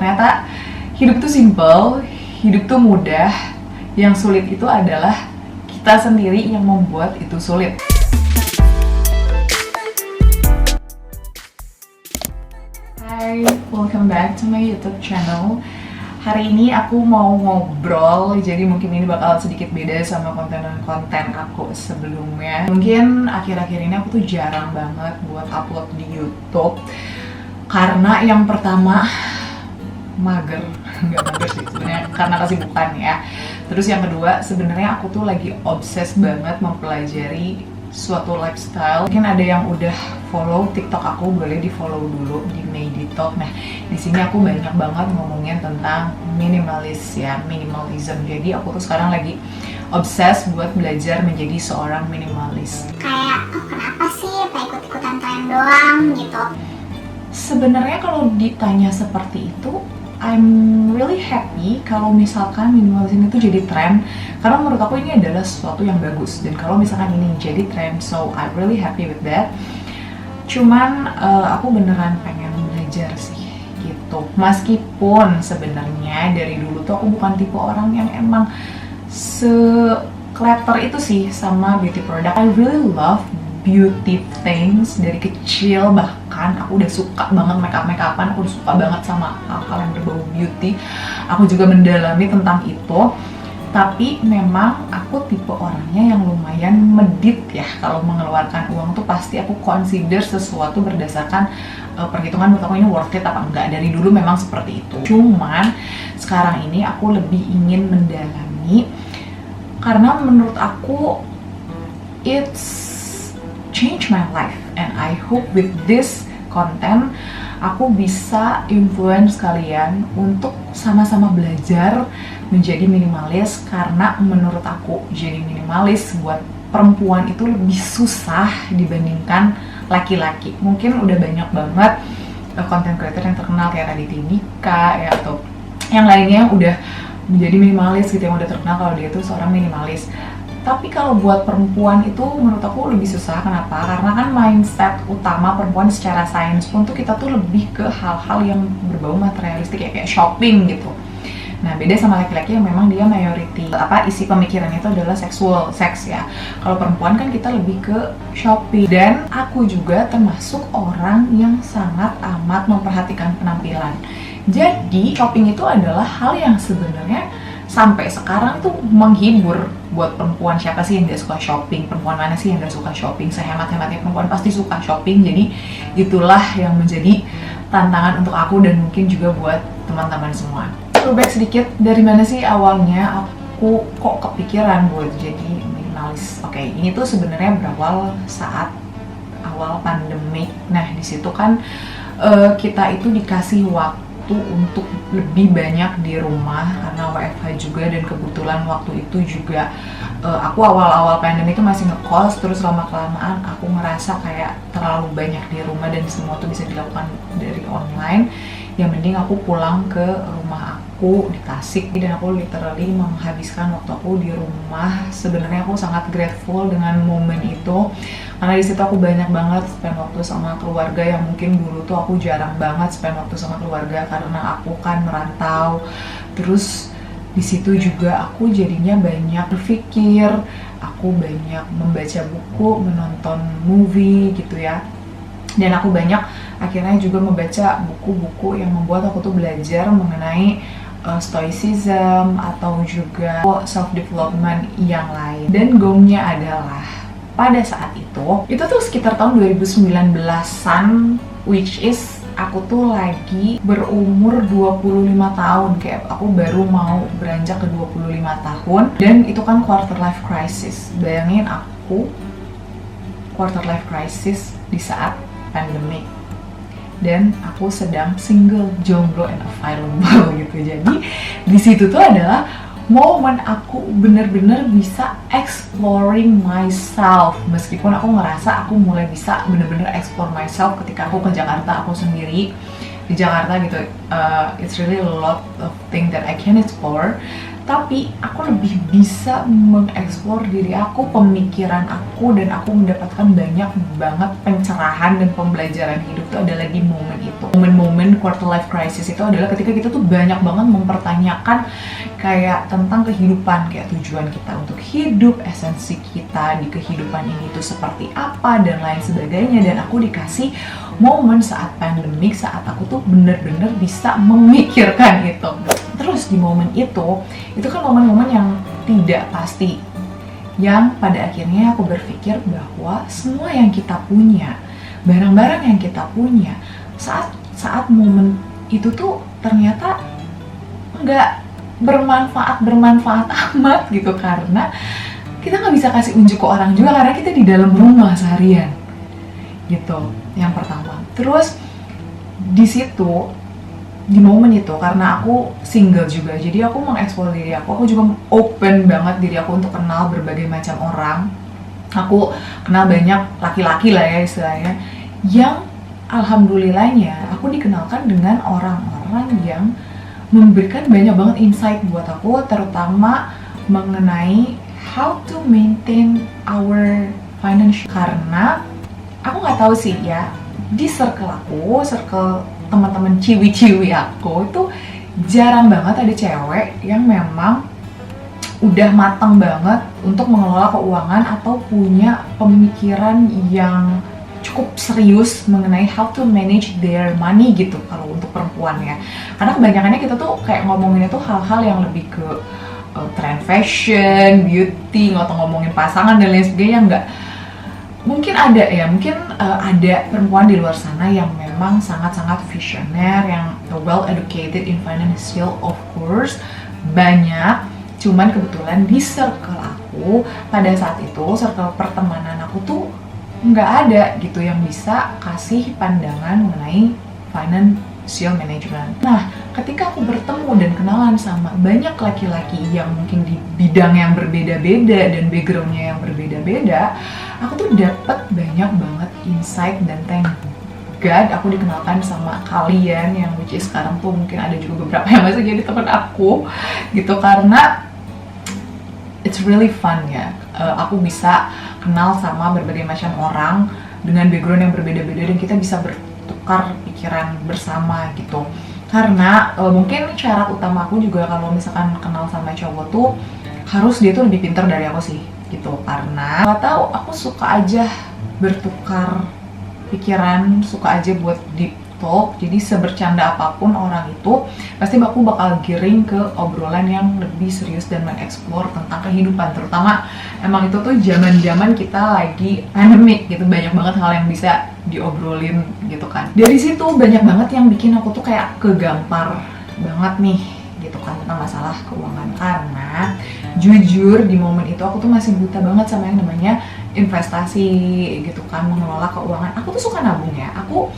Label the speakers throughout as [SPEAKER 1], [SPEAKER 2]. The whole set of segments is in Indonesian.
[SPEAKER 1] Ternyata hidup tuh simple, hidup tuh mudah. Yang sulit itu adalah kita sendiri yang membuat itu sulit. Hai, welcome back to my YouTube channel. Hari ini aku mau ngobrol, jadi mungkin ini bakal sedikit beda sama konten-konten aku sebelumnya. Mungkin akhir-akhir ini aku tuh jarang banget buat upload di YouTube. Karena yang pertama, mager, nggak mager sih sebenarnya, karena kesibukan ya. Terus yang kedua, sebenarnya aku tuh lagi obses banget mempelajari suatu lifestyle. Mungkin ada yang udah follow TikTok aku, boleh di follow dulu di Meiditalk. Nah, di sini aku banyak banget ngomongin tentang minimalis ya, minimalism. Jadi aku tuh sekarang lagi obses buat belajar menjadi seorang minimalis.
[SPEAKER 2] Kayak, kenapa sih apa ikut-ikutan tren doang gitu?
[SPEAKER 1] Sebenarnya kalau ditanya seperti itu, I'm really happy kalau misalkan minimalism itu jadi tren, karena menurut aku ini adalah sesuatu yang bagus. Dan kalau misalkan ini jadi tren, so I'm really happy with that. Cuman aku beneran pengen belajar sih gitu. Meskipun sebenarnya dari dulu tuh aku bukan tipe orang yang emang se-clutter itu sih sama beauty product. I really love beauty things dari kecil, bahkan aku udah suka banget makeup-makeupan, aku udah suka banget sama hal-hal yang berbau beauty. Aku juga mendalami tentang itu. Tapi memang aku tipe orangnya yang lumayan medit ya. Kalau mengeluarkan uang tuh pasti aku consider sesuatu berdasarkan perhitungan menurut aku ini worth it apa enggak. Dari dulu memang seperti itu. Cuman sekarang ini aku lebih ingin mendalami, karena menurut aku it's change my life, and I hope with this content aku bisa influence kalian untuk sama-sama belajar menjadi minimalis. Karena menurut aku jadi minimalis buat perempuan itu lebih susah dibandingkan laki-laki. Mungkin udah banyak banget content creator yang terkenal kayak Raditya Dika ya, atau yang lainnya yang udah menjadi minimalis gitu, yang udah terkenal kalau dia itu seorang minimalis. Tapi kalau buat perempuan itu menurut aku lebih susah. Kenapa? Karena kan mindset utama perempuan secara sains pun tuh kita tuh lebih ke hal-hal yang berbau materialistik ya, kayak shopping gitu. Nah, beda sama laki-laki yang memang dia mayority isi pemikirannya itu adalah seks ya. Kalau perempuan kan kita lebih ke shopping. Dan aku juga termasuk orang yang sangat amat memperhatikan penampilan. Jadi shopping itu adalah hal yang sebenarnya sampai sekarang itu menghibur buat perempuan. Siapa sih yang gak suka shopping? Perempuan mana sih yang gak suka shopping? Sehemat-hematnya perempuan pasti suka shopping. Jadi itulah yang menjadi tantangan untuk aku dan mungkin juga buat teman-teman semua. Throwback sedikit, dari mana sih awalnya aku kok kepikiran buat jadi minimalis? Oke, ini tuh sebenarnya berawal saat awal pandemik. Nah, di situ kan kita itu dikasih waktu untuk lebih banyak di rumah karena WFH juga, dan kebetulan waktu itu juga aku awal-awal pandemi itu masih ngekos. Terus lama-kelamaan aku ngerasa kayak terlalu banyak di rumah dan semua tuh bisa dilakukan dari online. Yang mending aku pulang ke rumah aku di Tasik, dan aku literally menghabiskan waktu aku di rumah. Sebenarnya aku sangat grateful dengan momen itu, karena di situ aku banyak banget spend waktu sama keluarga yang mungkin dulu tuh aku jarang banget spend waktu sama keluarga karena aku kan merantau. Terus di situ juga aku jadinya banyak berpikir, aku banyak membaca buku, menonton movie gitu ya. Dan aku banyak akhirnya juga membaca buku-buku yang membuat aku tuh belajar mengenai stoicism atau juga self-development yang lain. Dan gongnya adalah pada saat itu tuh sekitar tahun 2019-an, which is aku tuh lagi berumur 25 tahun, kayak aku baru mau beranjak ke 25 tahun. Dan itu kan quarter life crisis. Bayangin aku quarter life crisis di saat pandemic, dan aku sedang single, jomblo, and available gitu. Jadi di situ tuh adalah momen aku bener-bener bisa exploring myself. Meskipun aku ngerasa aku mulai bisa bener-bener explore myself ketika aku ke Jakarta, aku sendiri di Jakarta gitu. It's really a lot of things that I can explore. tapi aku lebih bisa mengeksplor diri aku, pemikiran aku, dan aku mendapatkan banyak banget pencerahan dan pembelajaran hidup. Itu adalah di momen itu. Momen-momen quarter life crisis itu adalah ketika kita tuh banyak banget mempertanyakan kayak tentang kehidupan, kayak tujuan kita untuk hidup, esensi kita di kehidupan ini tuh seperti apa, dan lain sebagainya. Dan aku dikasih momen saat pandemik, saat aku tuh bener-bener bisa memikirkan itu. Terus di momen itu kan momen-momen yang tidak pasti, yang pada akhirnya aku berpikir bahwa semua yang kita punya, barang-barang yang kita punya saat momen itu tuh ternyata nggak bermanfaat amat gitu, karena kita nggak bisa kasih unjuk ke orang juga karena kita di dalam rumah seharian gitu. Yang pertama. Terus di situ, di momen itu, karena aku single juga, jadi aku mengeksplor diri aku juga open banget diri aku untuk kenal berbagai macam orang. Aku kenal banyak laki-laki lah ya istilahnya, yang alhamdulillahnya aku dikenalkan dengan orang-orang yang memberikan banyak banget insight buat aku, terutama mengenai how to maintain our financial. Karena aku nggak tahu sih ya, di circle teman-teman ciwi-ciwi aku itu jarang banget ada cewek yang memang udah matang banget untuk mengelola keuangan atau punya pemikiran yang cukup serius mengenai how to manage their money gitu kalau untuk perempuan ya. Karena kebanyakannya kita tuh kayak ngomonginnya tuh hal-hal yang lebih ke trend fashion, beauty, atau ngomongin pasangan dan lain sebagainya. Enggak. Mungkin ada ya, ada perempuan di luar sana yang memang sangat-sangat visioner, yang well educated in financial, of course, banyak. Cuman kebetulan di circle aku pada saat itu, circle pertemanan aku tuh nggak ada gitu yang bisa kasih pandangan mengenai financial management. Nah, ketika aku bertemu dan kenalan sama banyak laki-laki yang mungkin di bidang yang berbeda-beda dan backgroundnya yang berbeda-beda, aku tuh dapat banyak banget insight, dan thank God aku dikenalkan sama kalian yang which is sekarang tuh mungkin ada juga beberapa yang masih jadi teman aku gitu, karena it's really fun ya. Aku bisa kenal sama berbagai macam orang dengan background yang berbeda-beda dan kita bisa bertukar pikiran bersama gitu. Karena mungkin syarat utama aku juga kalau misalkan kenal sama cowok tuh harus dia tuh lebih pintar dari aku sih gitu. Karena nggak tahu, aku suka aja bertukar pikiran, suka aja buat deep talk. Jadi sebercanda apapun orang itu, pasti aku bakal giring ke obrolan yang lebih serius dan mengeksplor tentang kehidupan. Terutama emang itu tuh zaman-zaman kita lagi pandemik gitu, banyak banget hal yang bisa diobrolin gitu kan. Dari situ banyak banget yang bikin aku tuh kayak kegampar banget nih gitu kan tentang masalah keuangan. Karena jujur di momen itu aku tuh masih buta banget sama yang namanya investasi gitu kan, mengelola keuangan. Aku tuh suka nabung ya, aku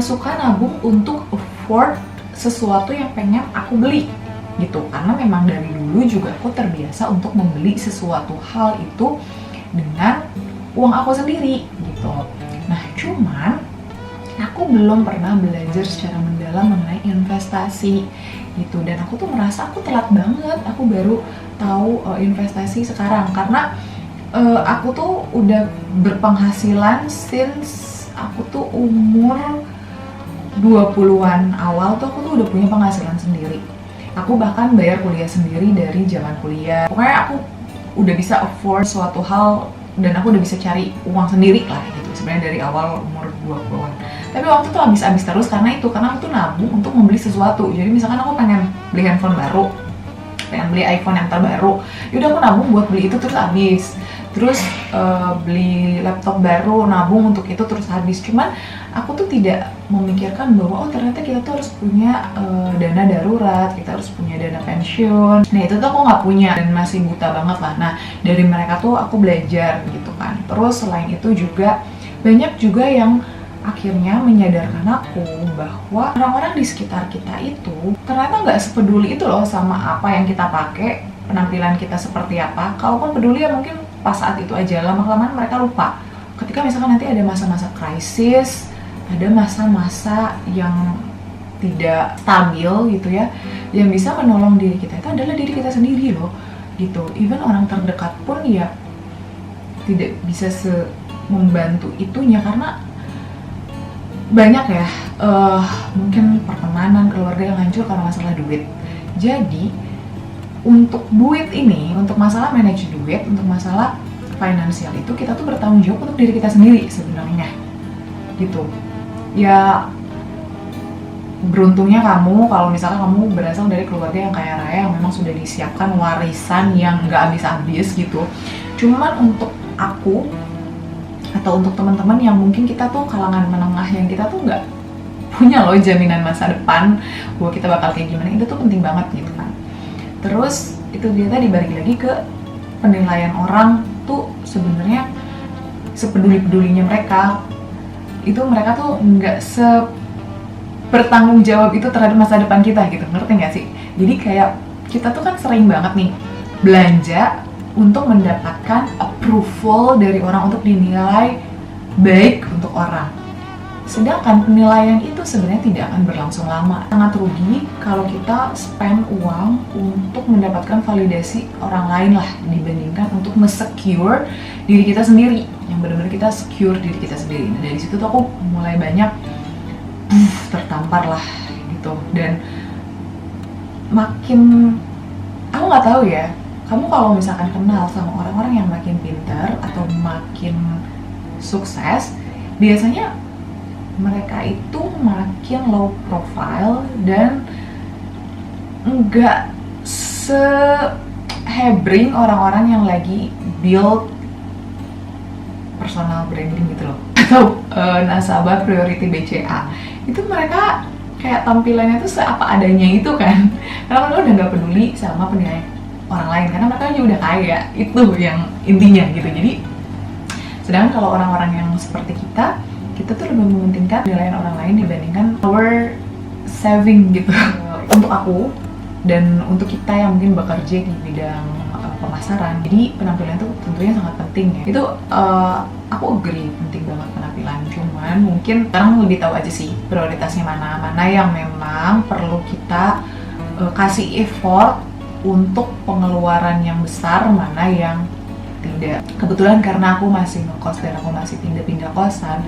[SPEAKER 1] suka nabung untuk afford sesuatu yang pengen aku beli gitu, karena memang dari dulu juga aku terbiasa untuk membeli sesuatu hal itu dengan uang aku sendiri gitu. Nah, cuman aku belum pernah belajar secara mendalam mengenai investasi gitu, dan aku tuh merasa aku telat banget. Aku baru tahu investasi sekarang karena aku tuh udah berpenghasilan since aku tuh umur 20-an awal tuh aku tuh udah punya penghasilan sendiri. Aku bahkan bayar kuliah sendiri dari zaman kuliah. Pokoknya aku udah bisa afford suatu hal dan aku udah bisa cari uang sendiri lah gitu sebenarnya dari awal umur 20-an. Tapi waktu tuh habis terus karena aku tuh nabung untuk membeli sesuatu. Jadi misalkan aku pengen beli handphone baru, pengen beli iPhone yang terbaru, yaudah aku nabung buat beli itu terus habis. Terus beli laptop baru, nabung untuk itu terus habis. Cuman aku tuh tidak memikirkan bahwa oh ternyata kita tuh harus punya dana darurat, kita harus punya dana pensiun. Nah itu tuh aku nggak punya dan masih buta banget lah. Nah dari mereka tuh aku belajar gitu kan. Terus selain itu juga banyak juga yang akhirnya menyadarkan aku bahwa orang-orang di sekitar kita itu ternyata nggak sepeduli itu loh sama apa yang kita pakai, penampilan kita seperti apa. Kalaupun peduli ya mungkin pas saat itu aja, lama-kelamaan mereka lupa. Ketika misalkan nanti ada masa-masa krisis, ada masa-masa yang tidak stabil gitu ya, yang bisa menolong diri kita itu adalah diri kita sendiri loh gitu. Even orang terdekat pun ya tidak bisa membantu itunya, karena banyak ya mungkin pertemanan, keluarga yang hancur karena masalah duit. Jadi untuk duit ini, untuk masalah manage duit, untuk masalah finansial itu kita tuh bertanggung jawab untuk diri kita sendiri sebenarnya gitu ya. Beruntungnya kamu kalau misalkan kamu berasal dari keluarga yang kaya raya, yang memang sudah disiapkan warisan yang nggak habis-habis gitu. Cuman untuk aku atau untuk teman-teman yang mungkin kita tuh kalangan menengah, yang kita tuh nggak punya loh jaminan masa depan bahwa kita bakal kayak gimana, itu tuh penting banget gitu kan. Terus itu dia tadi balik lagi ke penilaian orang tuh sebenarnya sepeduli-pedulinya mereka. Itu mereka tuh nggak bertanggung jawab itu terhadap masa depan kita gitu, ngerti nggak sih? Jadi kayak kita tuh kan sering banget nih belanja untuk mendapatkan approval dari orang, untuk dinilai baik untuk orang. Sedangkan penilaian itu sebenarnya tidak akan berlangsung lama. Sangat rugi kalau kita spend uang untuk mendapatkan validasi orang lain lah, dibandingkan untuk nge-secure diri kita sendiri, yang benar-benar kita secure diri kita sendiri. Nah, dari situ tuh aku mulai banyak tertampar lah gitu. Dan makin, aku nggak tahu ya, kamu kalau misalkan kenal sama orang-orang yang makin pintar atau makin sukses, biasanya mereka itu makin low profile dan nggak se-hebring orang-orang yang lagi build personal branding gitu loh, atau nasabah priority BCA. Itu mereka kayak tampilannya tuh seapa adanya itu kan, karena mereka udah nggak peduli sama penilaian orang lain, karena mereka aja udah kaya, itu yang intinya gitu. Jadi sedangkan kalau orang-orang yang seperti kita tuh lebih mementingkan penilaian orang lain dibandingkan our saving gitu. Untuk aku dan untuk kita yang mungkin bekerja di bidang pemasaran, jadi penampilan itu tentunya sangat penting ya. Itu aku agree, penting banget penampilan. Cuman mungkin sekarang lebih tahu aja sih prioritasnya mana yang memang perlu kita kasih effort untuk pengeluaran yang besar, mana yang tidak. Kebetulan karena aku masih ngekos dan aku masih pindah-pindah kosan,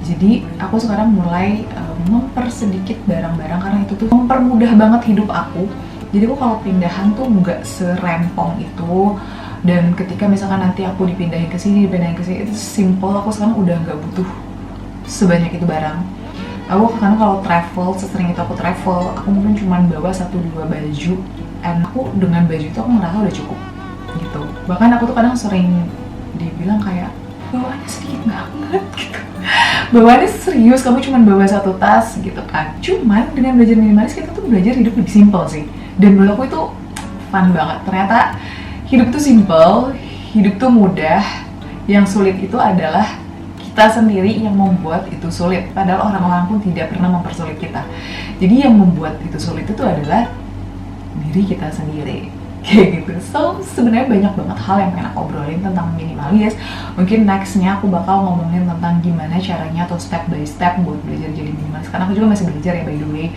[SPEAKER 1] jadi aku sekarang mulai mempersedikit barang-barang, karena itu tuh mempermudah banget hidup aku. Jadi aku kalau pindahan tuh nggak serempong itu, dan ketika misalkan nanti aku dipindahin ke sini itu simple. Aku sekarang udah nggak butuh sebanyak itu barang. Aku sekarang kalau travel, sesering itu aku travel, aku mungkin cuma bawa 1-2 baju, dan aku dengan baju itu aku ngerasa udah cukup gitu. Bahkan aku tuh kadang sering dibilang kayak bawaannya sedikit banget gitu, bawaannya serius, kamu cuma bawa 1 tas gitu kan. Cuman dengan belajar minimalis kita tuh belajar hidup lebih simple sih, dan menurut aku itu fun banget. Ternyata hidup tuh simple, hidup tuh mudah, yang sulit itu adalah kita sendiri yang membuat itu sulit, padahal orang-orang pun tidak pernah mempersulit kita. Jadi yang membuat itu sulit itu adalah diri kita sendiri, kayak gitu. So sebenarnya banyak banget hal yang pengen aku obrolin tentang minimalis. Mungkin nextnya aku bakal ngomongin tentang gimana caranya atau step by step buat belajar jadi minimalis, karena aku juga masih belajar ya, by the way.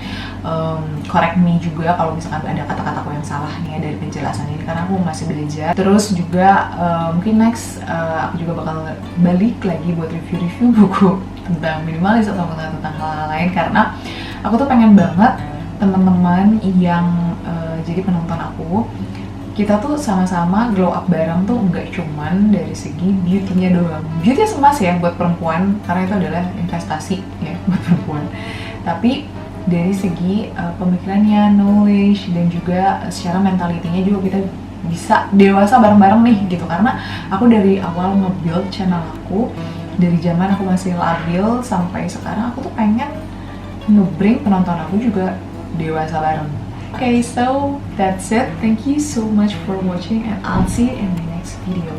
[SPEAKER 1] Correct me juga kalau misalkan ada kata-kataku yang salah nih dari penjelasan ini, karena aku masih belajar. Terus juga mungkin next aku juga bakal balik lagi buat review-review buku tentang minimalis atau tentang hal-hal lain, karena aku tuh pengen banget teman-teman yang jadi penonton aku, kita tuh sama-sama glow up bareng tuh, nggak cuman dari segi beauty-nya doang. Beauty semas ya buat perempuan, karena itu adalah investasi ya buat perempuan. Tapi dari segi pemikirannya, knowledge, dan juga secara mentalitinya juga kita bisa dewasa bareng-bareng nih gitu. Karena aku dari awal nge-build channel aku, dari zaman aku masih labil sampai sekarang, aku tuh pengen nge-bring penonton aku juga dewasa bareng. Okay, so that's it. Thank you so much for watching, and I'll see you in my next video.